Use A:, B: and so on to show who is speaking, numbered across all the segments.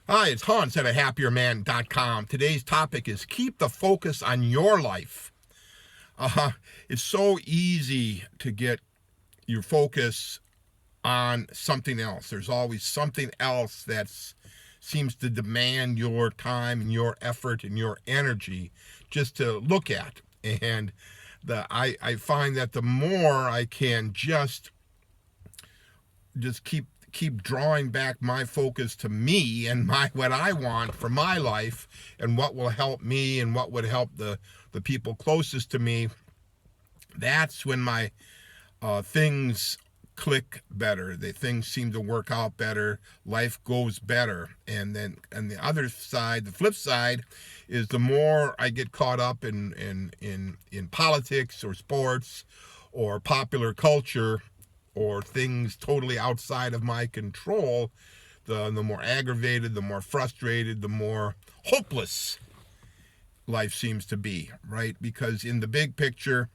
A: Hi, it's Hans at ahappierman.com. Today's topic is keep the focus on your life. Uh, it's so easy to get your focus on something else. There's always something else that seems to demand your time and your effort and your energy just to look at. And I find that the more I can just keep drawing back my focus to me and my what I want for my life and what will help me and what would help the people closest to me. That's when my things click better. The things seem to work out better. Life goes better. And then on the other side, the flip side, is the more I get caught up in politics or sports or popular culture or things totally outside of my control, the more aggravated, the more frustrated, the more hopeless life seems to be, right? Because in the big picture,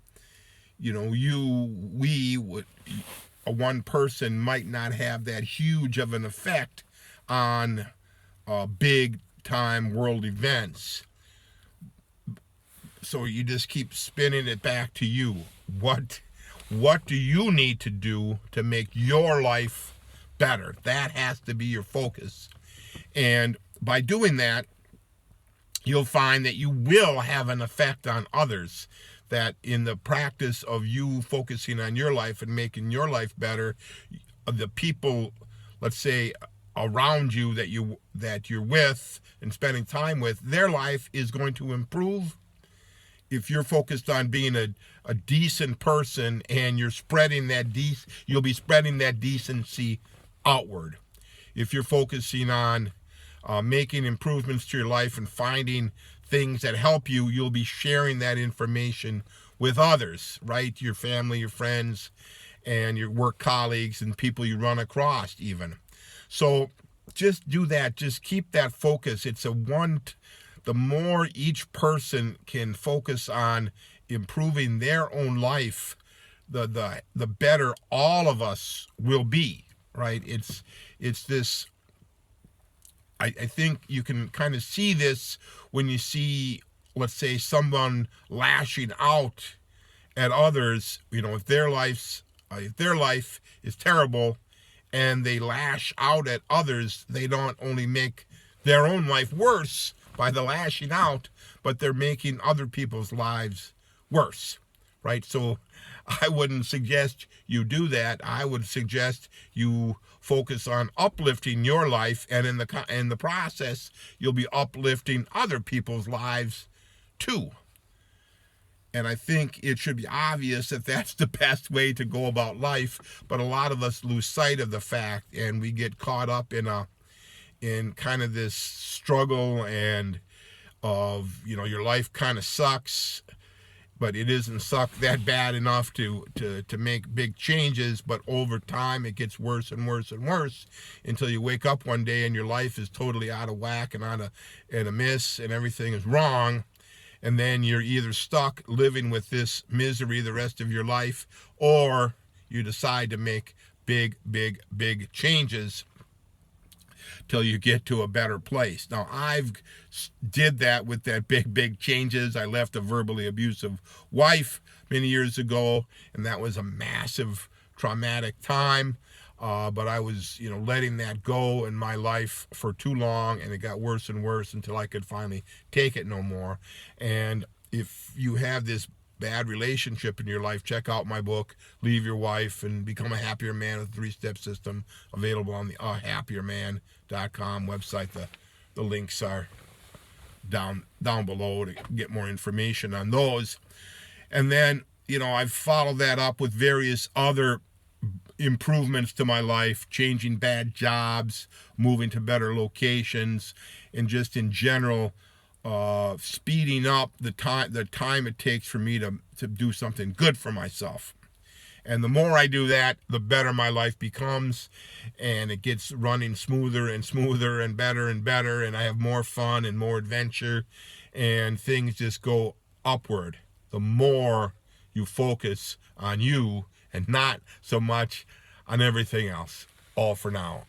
A: one person might not have that huge of an effect on big time world events. So you just keep spinning it back to you. What do you need to do to make your life better? That has to be your focus. And by doing that, you'll find that you will have an effect on others. That in the practice of you focusing on your life and making your life better, the people, let's say, around you that you're with and spending time with, their life is going to improve. If you're focused on being a decent person and you're spreading you'll be spreading that decency outward. If you're focusing on making improvements to your life and finding things that help you, you'll be sharing that information with others, right? Your family, your friends, and your work colleagues and people you run across even. So just do that. Just keep that focus. The more each person can focus on improving their own life, the better all of us will be, right? It's this. I think you can kind of see this when you see, let's say, someone lashing out at others. If their life is terrible, and they lash out at others, they don't only make their own life worse by the lashing out, but they're making other people's lives worse, right? So I wouldn't suggest you do that. I would suggest you focus on uplifting your life, and in the process, you'll be uplifting other people's lives too. And I think it should be obvious that that's the best way to go about life, but a lot of us lose sight of the fact, and we get caught up in kind of this struggle and of, your life kind of sucks, but it isn't suck that bad enough to make big changes. But over time, it gets worse and worse and worse until you wake up one day and your life is totally out of whack and a miss, and everything is wrong. And then you're either stuck living with this misery the rest of your life, or you decide to make big, big, big changes till you get to a better place. Now, I've did that with that big, big changes. I left a verbally abusive wife many years ago, and that was a massive traumatic time. But I was, letting that go in my life for too long, and it got worse and worse until I could finally take it no more. And if you have this bad relationship in your life, check out my book, Leave Your Wife and Become a Happier Man with a 3-step system, available on the ahappierman.com website. The links are down below to get more information on those. And then, I've followed that up with various other improvements to my life, changing bad jobs, moving to better locations, and just in general, speeding up the time it takes for me to do something good for myself. And the more I do that, the better my life becomes, and it gets running smoother and smoother and better, and I have more fun and more adventure, and things just go upward. The more you focus on you and not so much on everything else. All for now.